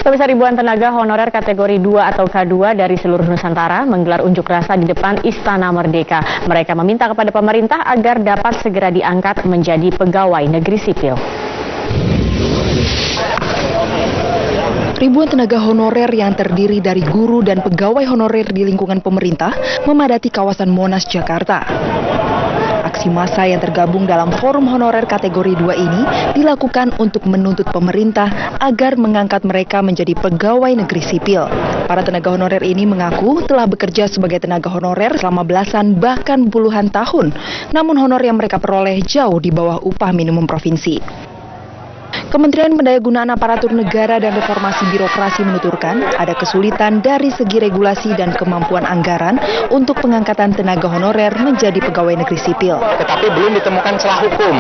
Pemirsa, ribuan tenaga honorer kategori 2 atau K2 dari seluruh Nusantara menggelar unjuk rasa di depan Istana Merdeka. Mereka meminta kepada pemerintah agar dapat segera diangkat menjadi pegawai negeri sipil. Ribuan tenaga honorer yang terdiri dari guru dan pegawai honorer di lingkungan pemerintah memadati kawasan Monas, Jakarta. Aksi massa yang tergabung dalam forum honorer kategori 2 ini dilakukan untuk menuntut pemerintah agar mengangkat mereka menjadi pegawai negeri sipil. Para tenaga honorer ini mengaku telah bekerja sebagai tenaga honorer selama belasan bahkan puluhan tahun, namun honor yang mereka peroleh jauh di bawah upah minimum provinsi. Kementerian Pendayagunaan Aparatur Negara dan Reformasi Birokrasi menuturkan ada kesulitan dari segi regulasi dan kemampuan anggaran untuk pengangkatan tenaga honorer menjadi pegawai negeri sipil. Tetapi belum ditemukan celah hukum,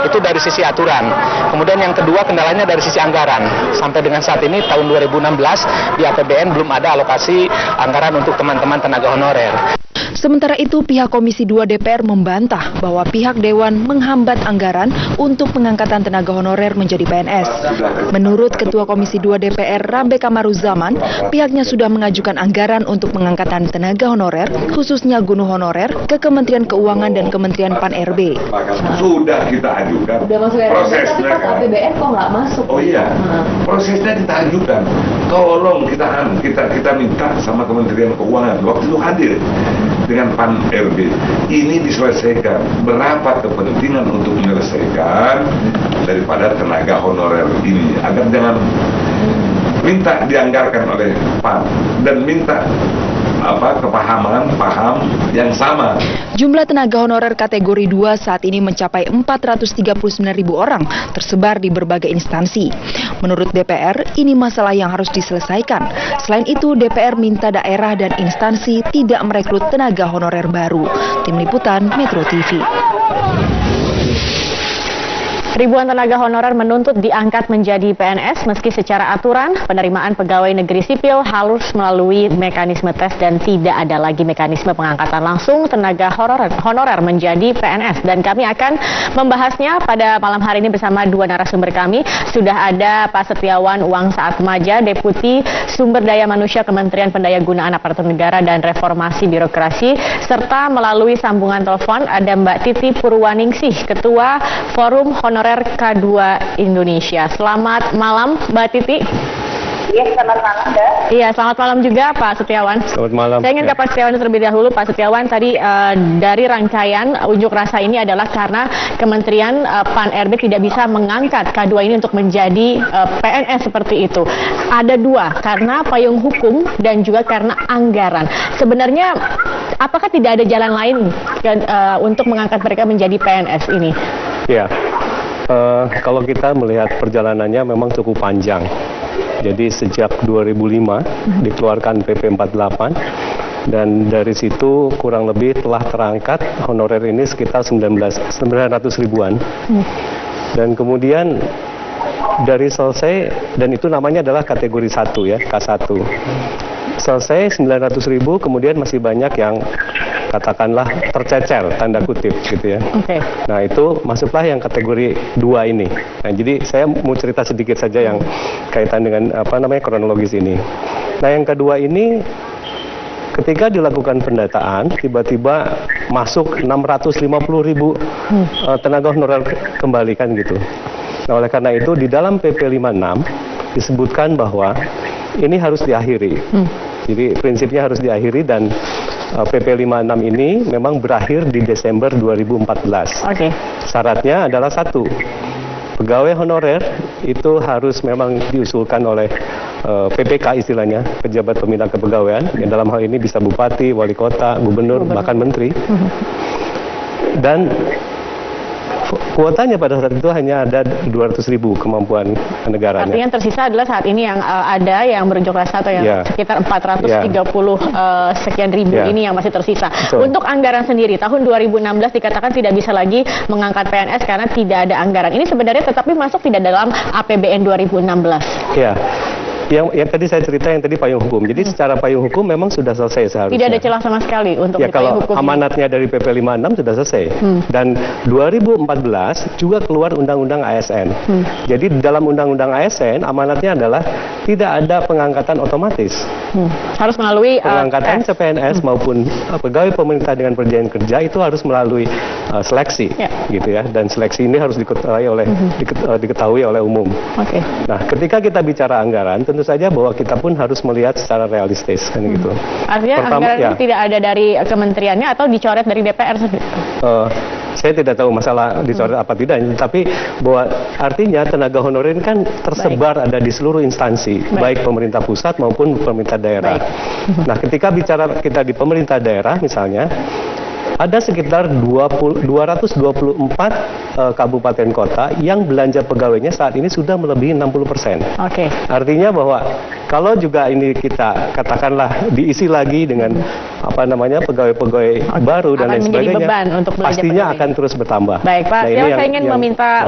itu dari sisi aturan. Kemudian yang kedua kendalanya dari sisi anggaran. Sampai dengan saat ini tahun 2016 di APBN belum ada alokasi anggaran untuk teman-teman tenaga honorer. Sementara itu, pihak Komisi 2 DPR membantah bahwa pihak Dewan menghambat anggaran untuk pengangkatan tenaga honorer menjadi PNS. Menurut Ketua Komisi 2 DPR Rambe Kamaruzaman, pihaknya sudah mengajukan anggaran untuk pengangkatan tenaga honorer, khususnya guru honorer, ke Kementerian Keuangan dan Kementerian Pan-RB. Sudah kita ajukan. Prosesnya kan. APBN kok nggak masuk? Oh iya, prosesnya kita ajukan. Tolong kita minta sama Kementerian Keuangan waktu itu hadir dengan Pan-RB ini diselesaikan. Berapa kepentingan untuk menyelesaikan daripada tenaga honorer ini, agar jangan minta dianggarkan oleh Pan dan minta paham yang sama. Jumlah tenaga honorer kategori 2 saat ini mencapai 439.000 orang, tersebar di berbagai instansi. Menurut DPR, ini masalah yang harus diselesaikan. Selain itu, DPR minta daerah dan instansi tidak merekrut tenaga honorer baru. Tim Liputan Metro TV. Ribuan tenaga honorer menuntut diangkat menjadi PNS meski secara aturan penerimaan pegawai negeri sipil harus melalui mekanisme tes dan tidak ada lagi mekanisme pengangkatan langsung tenaga honorer menjadi PNS. Dan kami akan membahasnya pada malam hari ini bersama dua narasumber kami. Sudah ada Pak Setiawan Wangsaatmadja, Deputi Sumber Daya Manusia Kementerian Pendayagunaan Aparatur Negara dan Reformasi Birokrasi, serta melalui sambungan telepon ada Mbak Titi Purwaningsih, Ketua Forum Honorer K2 Indonesia. Selamat malam, Mbak Titi. Iya, selamat malam, Mbak. Iya, selamat malam juga, Pak Setiawan. Selamat malam. Saya ingin ke Pak Setiawan terlebih dahulu. Pak Setiawan, tadi dari rangkaian unjuk rasa ini adalah karena Kementerian Pan-RB tidak bisa mengangkat K2 ini untuk menjadi PNS seperti itu. Ada dua, karena payung hukum dan juga karena anggaran. Sebenarnya, apakah tidak ada jalan lain untuk mengangkat mereka menjadi PNS ini? Ya. Kalau kita melihat perjalanannya memang cukup panjang. Jadi sejak 2005 dikeluarkan PP 48 dan dari situ kurang lebih telah terangkat honorer ini sekitar 900 ribuan. Dan kemudian dari selesai, dan itu namanya adalah kategori 1 ya, K1. Selesai 900.000, kemudian masih banyak yang katakanlah tercecer, tanda kutip gitu ya. Okay. Nah itu masuklah yang kategori 2 ini. Nah jadi saya mau cerita sedikit saja yang kaitan dengan kronologis ini. Nah yang kedua ini, ketika dilakukan pendataan, tiba-tiba masuk 650.000 tenaga honorer kembali kan gitu. Nah oleh karena itu di dalam PP 56 disebutkan bahwa ini harus diakhiri. Jadi prinsipnya harus diakhiri dan PP 56 ini memang berakhir di Desember 2014. Oke. Syaratnya adalah satu, pegawai honorer itu harus memang diusulkan oleh PPK istilahnya, pejabat pembina kepegawaian, yang dalam hal ini bisa bupati, wali kota, gubernur, bahkan menteri. Dan kuotanya pada saat itu hanya ada 200.000 kemampuan negara. Artinya yang tersisa adalah saat ini yang ada yang berunjuk rasa atau yang sekitar 430 sekian ribu ini yang masih tersisa. Betul. Untuk anggaran sendiri, tahun 2016 dikatakan tidak bisa lagi mengangkat PNS karena tidak ada anggaran. Ini sebenarnya tetapi masuk tidak dalam APBN 2016. Ya. Yang tadi saya cerita yang tadi payung hukum. Jadi secara payung hukum memang sudah selesai seharusnya. Tidak ada celah sama sekali untuk ya, payung hukum. Kalau amanatnya dari PP 56 sudah selesai. Dan 2014 juga keluar Undang-Undang ASN. Jadi dalam Undang-Undang ASN amanatnya adalah tidak ada pengangkatan otomatis. Harus melalui pengangkatan CPNS maupun pegawai pemerintah dengan perjanjian kerja itu harus melalui seleksi, gitu ya. Dan seleksi ini harus diketahui oleh umum. Nah, ketika kita bicara anggaran, tentu saja bahwa kita pun harus melihat secara realistis, kan gitu. Artinya anggaran itu tidak ada dari kementeriannya atau dicoret dari DPR sendiri? Saya tidak tahu masalah dicoret apa tidak, tapi bahwa artinya tenaga honorer kan tersebar ada di seluruh instansi, baik pemerintah pusat maupun pemerintah daerah. Nah, ketika bicara kita di pemerintah daerah misalnya, ada sekitar 224 kabupaten kota yang belanja pegawainya saat ini sudah melebihi 60%. Artinya bahwa kalau juga ini kita katakanlah diisi lagi dengan pegawai-pegawai baru dan lain sebagainya, pastinya akan terus bertambah. Baik Pak, saya ingin meminta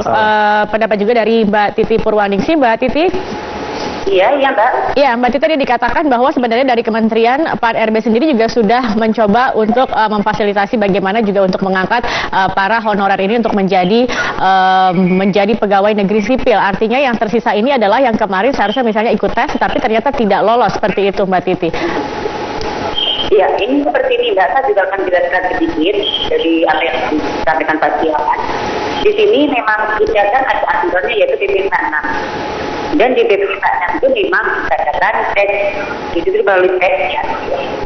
pendapat juga dari Mbak Titi Purwaningsih. Mbak Titi. Iya Mbak. Iya Mbak Titi tadi dikatakan bahwa sebenarnya dari Kementerian Pan-RB sendiri juga sudah mencoba untuk memfasilitasi bagaimana juga untuk mengangkat para honorer ini untuk menjadi pegawai negeri sipil. Artinya yang tersisa ini adalah yang kemarin seharusnya misalnya ikut tes tapi ternyata tidak lolos, seperti itu Mbak Titi. Iya, ini seperti ini Mbak, saya juga akan jelaskan sedikit dari apa yang disampaikan Pak Setiawan. Di sini memang tidak ada aturannya yaitu PP 46. Dan di PP 46 itu memang dikatakan tes, itu melalui tes ya.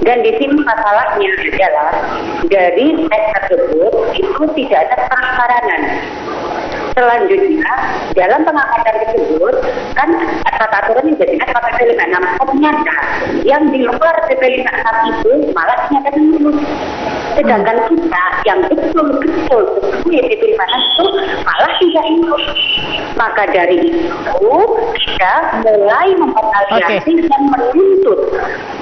Dan di sini masalahnya adalah dari tes tersebut itu tidak ada transparan. Selanjutnya, dalam pengangkatan tersebut, kan tata aturan yang jelas PP 56, ternyata yang di luar PP 56 itu malah dinyatakan lulus. Sedangkan kita yang betul-betul sesuai PP 56 itu malah tidak lulus. Maka dari itu, kita mulai mempertahankan dan menuntut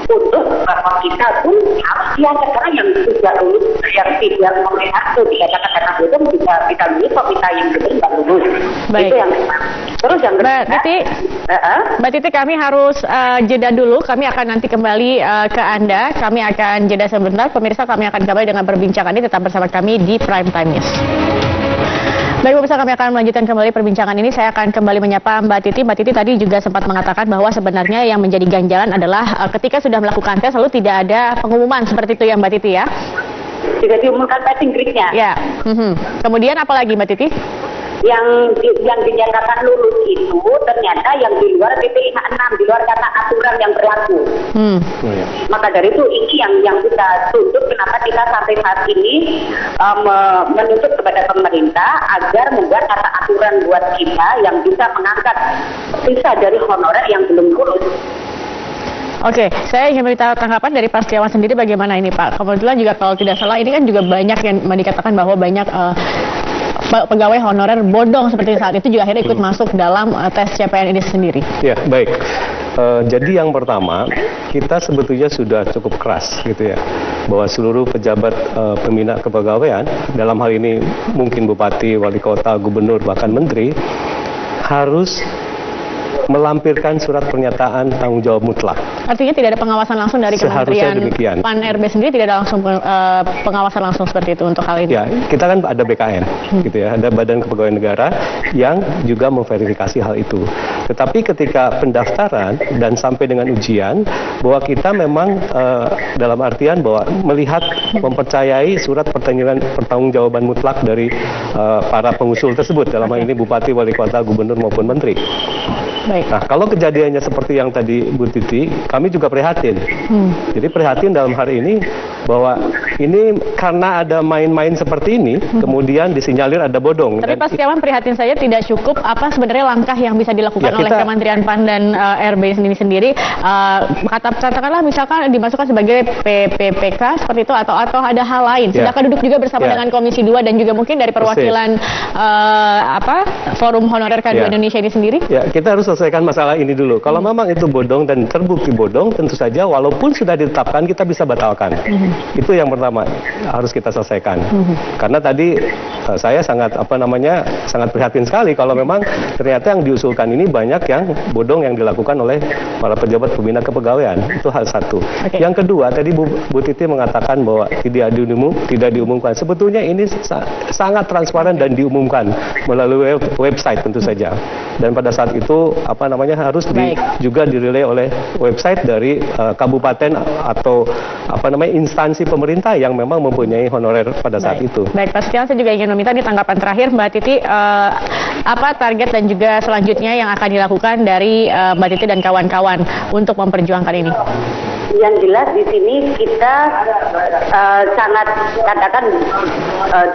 untuk bahwa kita pun harus sekarang yang tidak lulus, yang tidak memenuhi hak dikatakan karena bodong bisa kita lulus, kok kita yang betul tidak lulus. Itu yang terus yang Mbak Titi, kami harus jeda dulu. Kami akan nanti kembali ke Anda. Kami akan jeda sebentar. Pemirsa, kami akan kembali dengan perbincangan ini. Tetap bersama kami di Prime Time News. Baik pemirsa, kami akan melanjutkan kembali perbincangan ini. Saya akan kembali menyapa Mbak Titi. Mbak Titi tadi juga sempat mengatakan bahwa sebenarnya yang menjadi ganjalan adalah ketika sudah melakukan tes lalu tidak ada pengumuman, seperti itu ya Mbak Titi ya? Tidak diumumkan passing grade-nya. Ya. Kemudian apa lagi Mbak Titi? Yang dinyatakan lulus itu ternyata yang di luar PP 56, di luar kata aturan yang berlaku. Maka dari itu ini yang kita tuntut, kenapa kita sampai saat ini menuntut kepada pemerintah agar membuat kata aturan buat kita yang bisa mengangkat sisa dari honorer yang belum lulus. Oke, saya ingin minta tanggapan dari Pak Setiawan sendiri bagaimana ini Pak. Kebetulan juga kalau tidak salah ini kan juga banyak yang dikatakan bahwa banyak pegawai honorer bodong seperti saat itu juga akhirnya ikut masuk dalam tes CPN ini sendiri. Ya, baik. Jadi yang pertama, kita sebetulnya sudah cukup keras gitu ya, bahwa seluruh pejabat pembina kepegawaian, dalam hal ini mungkin bupati, wali kota, gubernur, bahkan menteri, harus melampirkan surat pernyataan tanggung jawab mutlak. Artinya tidak ada pengawasan langsung dari Kementerian Pan-RB sendiri, tidak ada langsung pengawasan langsung seperti itu untuk hal ini? Ya, kita kan ada BKN, gitu ya, ada Badan Kepegawaian Negara yang juga memverifikasi hal itu. Tetapi ketika pendaftaran dan sampai dengan ujian, bahwa kita memang dalam artian bahwa melihat, mempercayai surat pertanggungjawaban mutlak dari para pengusul tersebut, dalam hal ini bupati, wali kota, gubernur maupun menteri. Baik. Nah, kalau kejadiannya seperti yang tadi Bu Titi, kami juga prihatin. Jadi prihatin dalam hari ini bahwa ini karena ada main-main seperti ini, kemudian disinyalir ada bodong. Tapi Pak Setiawan, prihatin saya tidak cukup. Apa sebenarnya langkah yang bisa dilakukan oleh Kementerian Pan dan RB sendiri? Katakanlah misalkan dimasukkan sebagai PPK seperti itu atau ada hal lain. Sudahkah duduk juga bersama dengan Komisi 2 dan juga mungkin dari perwakilan Forum Honorer K2 Indonesia ini sendiri? Ya, kita harus selesaikan masalah ini dulu. Kalau memang itu bodong dan terbukti bodong, tentu saja walaupun sudah ditetapkan kita bisa batalkan. Itu yang pertama harus kita selesaikan. Karena tadi saya sangat sangat prihatin sekali kalau memang ternyata yang diusulkan ini banyak yang bodong yang dilakukan oleh para pejabat pembina kepegawaian. Itu hal satu. Yang kedua, tadi Bu Titi mengatakan bahwa tidak diumumkan. Sebetulnya ini sangat transparan dan diumumkan melalui website tentu saja. Dan pada saat itu harus juga dirilai oleh website dari kabupaten atau instansi pemerintah yang memang mempunyai honorer pada saat itu. Baik, Pak Setiawan, saya juga ingin meminta di tanggapan terakhir Mbak Titi, apa target dan juga selanjutnya yang akan dilakukan dari Mbak Titi dan kawan-kawan untuk memperjuangkan ini? Yang jelas di sini kita sangat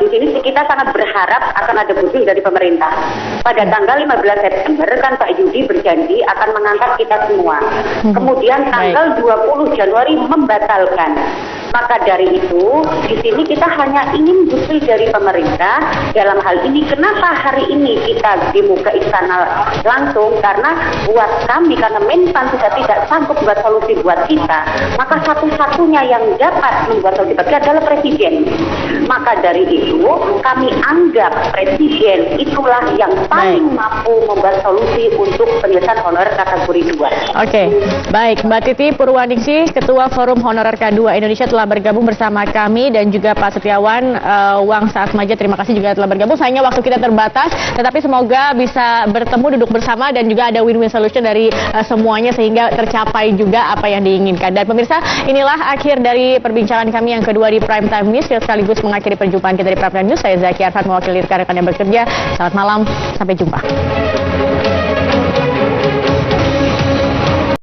di sini kita sangat berharap akan ada bukti dari pemerintah. Pada tanggal 15 September kan Pak Yudi berjanji akan mengangkat kita semua. Kemudian tanggal 20 Januari membatalkan. Maka dari itu, di sini kita hanya ingin bukti dari pemerintah dalam hal ini. Kenapa hari ini kita demo ke istana langsung? Karena buat kami, karena Menpan sudah tidak sanggup buat solusi buat kita, maka satu-satunya yang dapat membuat solusi bagi adalah Presiden. Maka dari itu, kami anggap Presiden itulah yang paling mampu membuat solusi untuk penyelesaian honorer kategori 2. Oke, baik. Mbak Titi Purwaningsih, Ketua Forum Honorer K2 Indonesia telah bergabung bersama kami, dan juga Pak Setiawan Wangsaatmadja, terima kasih juga telah bergabung. Sayangnya waktu kita terbatas, tetapi semoga bisa bertemu, duduk bersama, dan juga ada win-win solution dari semuanya sehingga tercapai juga apa yang diinginkan. Dan pemirsa, inilah akhir dari perbincangan kami yang kedua di Prime Time News, sekaligus mengakhiri perjumpaan kita di Prime Time News. Saya Zaki Arfan, mewakili rekan-rekan yang bekerja. Selamat malam, sampai jumpa.